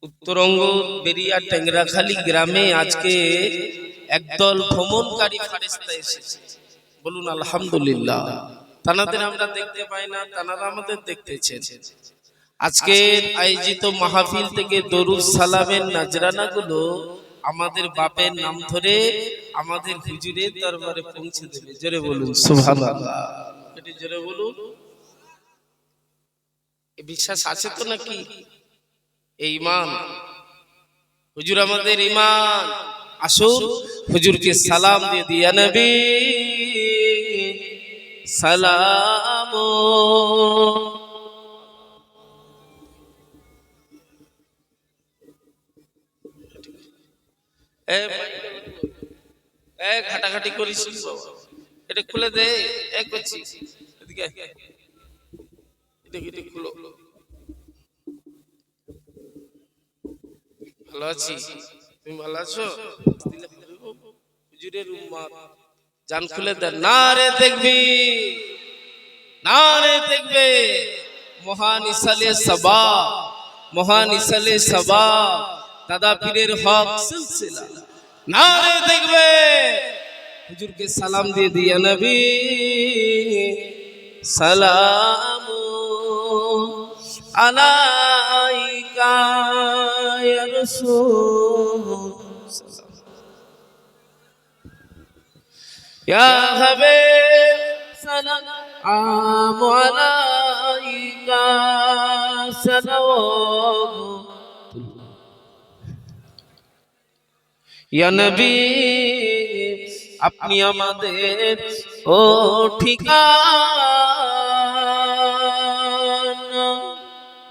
উত্তরঙ্গ বেরিয়া টেংরাখালী গ্রামে আজকে একদল ভ্রমণকারী ফেরেশতা এসেছে। বলুন আলহামদুলিল্লাহ। তানাদের আমরা দেখতে পাই না, তানারা আমাদের দেখতেছেন। আজকে আয়োজিত মাহফিল থেকে দরুদ সালামের নাজরানাগুলো আমাদের বাপের নাম ধরে আমাদের হুজুরের দরবারে পৌঁছে দেবে। জোরে বলুন সুবহানাল্লাহ। এটি জোরে বলুন। এই বিশ্বাস আছে তো নাকি? এই ঈমান, হুজুর আমাদের ঈমান। আসুন হুজুরকে সালাম দিয়ে দিয়া নবী সালাম। ঘাটাঘাটি করিস, এটা খুলে দে। এক করছি এদিকে, এটা খুলো। ভালো আছি, তুমি ভালো আছো? হুজুরের উম্মত, জান খুলে দেন। নারে তাকবীর, নারে তাকবীর। মহান ইসালে সাবা, মহান ইসালে সাবা, দাদা পীরের হক সিলসিলা। নারে তাকবীর। হুজুরকে সালাম দিয়ে দিয়া নবী সালাম আলাইকা ইয়া রাসূল ইয়া হাবিব সালাম আলাইকা সালাওয়াত ইয়া নবী। আপনি আমাদের ও ঠিকানা,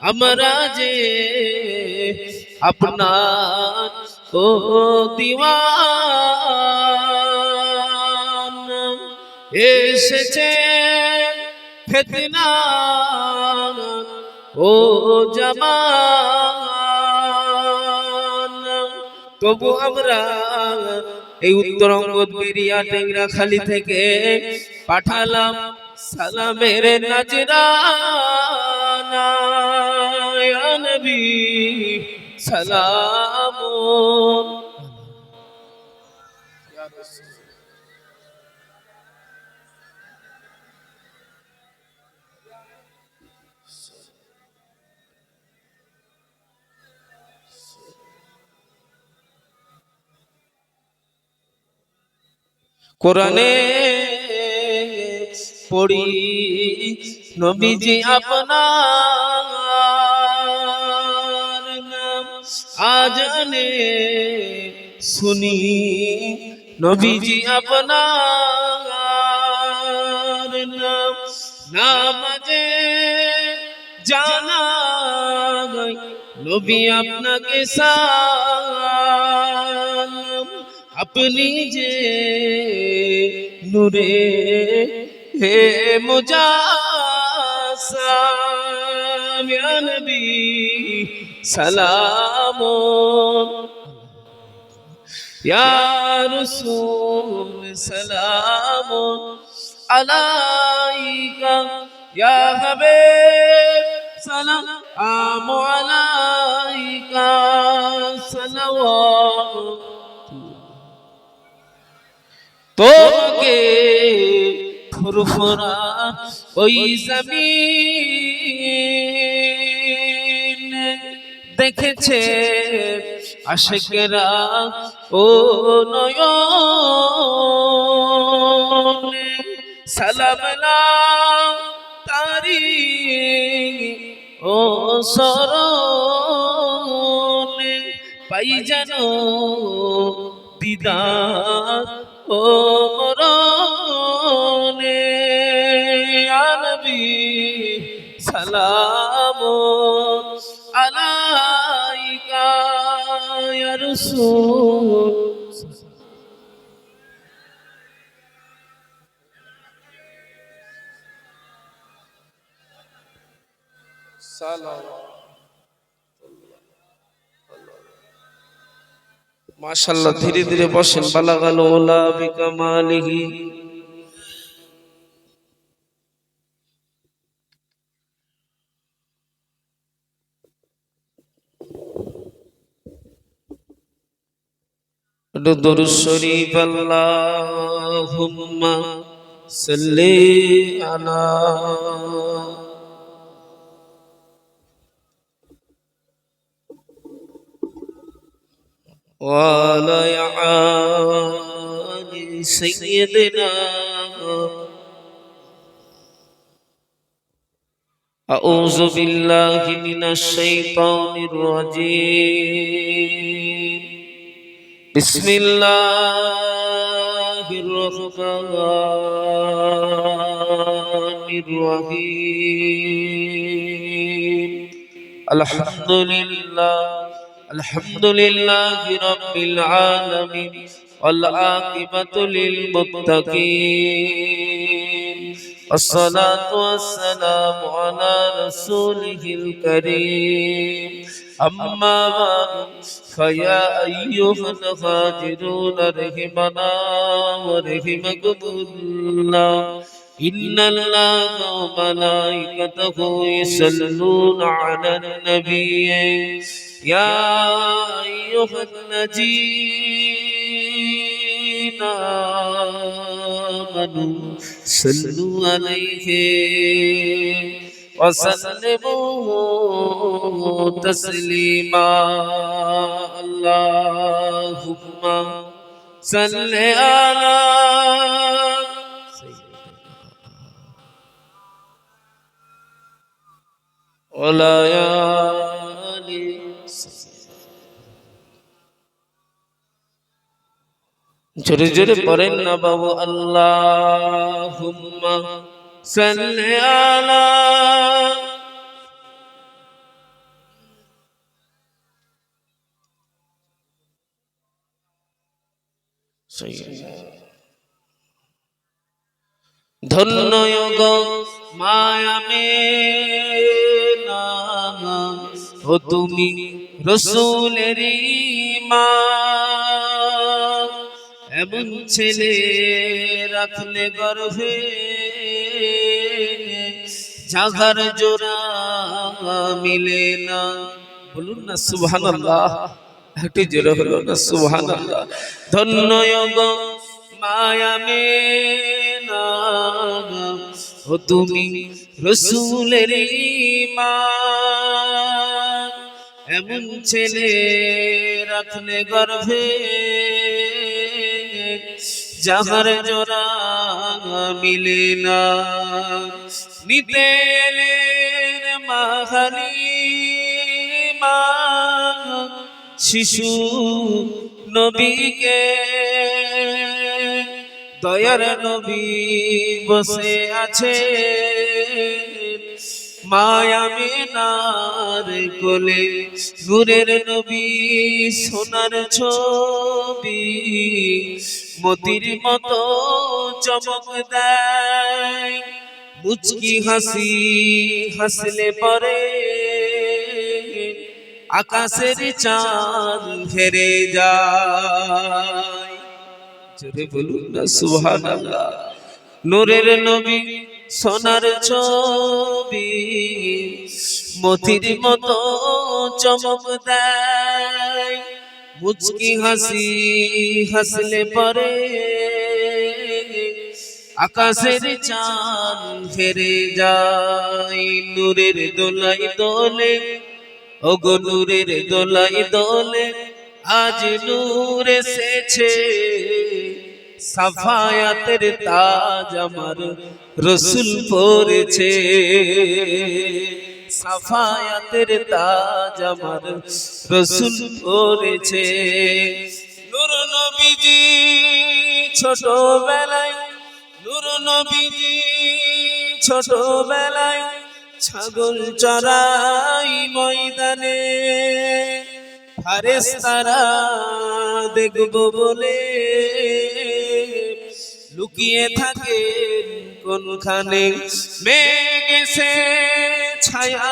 আমরা যে আপনার ও দিওয়ানা। এসেছে ফিতনা ও জামানা, তবু আমরা এই উত্তরঙ্গ বেরিয়া টেংরাখালী থেকে পাঠালাম সালামের নাজরানা। ইয়া নবী সালাম। কোরআনে পড়ি নবীজি আপনার নাম, আজানে শুনি নবীজি আপনার নাম। নামাজে জানা গাই নবী আপনাকে সালাম। আপনি যে নূরে হে মুজাসসাম, ইয়া নবী সালাম। ইয়া রাসূল সালাম আলাইকা, ইয়া হাবিব সালাম আলাইকা সালাওয়াত। তোমাকে ফুরফুরা ওই জমিন দেখেছে আশিকেরা ও নয়নে। সালাম না তারি ও সরণে, পাই যেন দিদার ও মরণে। ইয়া নবী সালাম আলাইকা ইয়া রাসূল। সালাম। মাশাআল্লাহ, ধীরে ধীরে বসেন। বালাগাল উলা বিকামালিহি। दुरूद शरीफ अल्लाहुम्मा सल्ली अला वाला आलि सय्यिदना अऊज़ु बिल्लाहि मिनश शैतानिर रजीम बिस्मिल्लाहिर रहमानिर रहीम अल्हम्दुलिल्लाहि रब्बिल आलमीन वल आक़िबतु लिल मुत्तक़ीन अस्सलातु वस्सलामु अला रसूलिहिल करीम अम्मा बाद फया अय्युहल हाजिरून रहिमना व रहिमकुमुल्लाह इन्नल्लाहा व मलाइकतहु युसल्लूना अलन नबिय्य या अय्युहल्लज़ीना आमनू सल्लु अलैहि वसल्लिमू तस्लीमा अल्लाहुम्मा सल्लि अला वला आलि जोरे जोरे पढ़ेन ना बाबू अल्लाहुम्मा सल्लि अला धन्य गो माया में नाम हो तुमी रसूलेरी मा एमन छेले रखले गर्भे जागार जोरा मिले ना बोलुन ना सुबहानाल्लाह একটু জোরে হলো না সুবহানাল্লাহ ধন্য গো মায়া মেনা ও তুমি রাসূলের ঈমান এমন ছেলে রাখলে গর্ভে যাহার জোড়া মিলে না নিতে এলেন মাহালি মা শিশু নবীকে দয়ার নবী বসে আছে মায়া মিনার কোলে নূরের নবী সোনার ছবি মতির মতো চমক দেয় মুচকি হাসি হাসলে পরে আকাশের চাঁদ হেরে যায় জোরে বলুন না সুবহানাল্লাহ নূরের নবী সোনার ছবি মতির মতো চমক দেয় মুচকি হাসি হাসলে পরে আকাশের চাঁদ হেরে যায় নূরের দোলাই দোলে ওগো নূরের দোলাই দোলে আজ নূর এসেছে সাফায়াতের তাজ আমার রসুল পরেছে সাফায়াতের তাজ আমার রসুল পরেছে নূর নবীজি ছোটবেলায় নূর নবীজি ছোটবেলায় ছাগল চরাই ময়দানে ফারেস্তারা দেখবো বলে লুকিয়ে থাকে কোনখানে মেঘ এসে ছায়া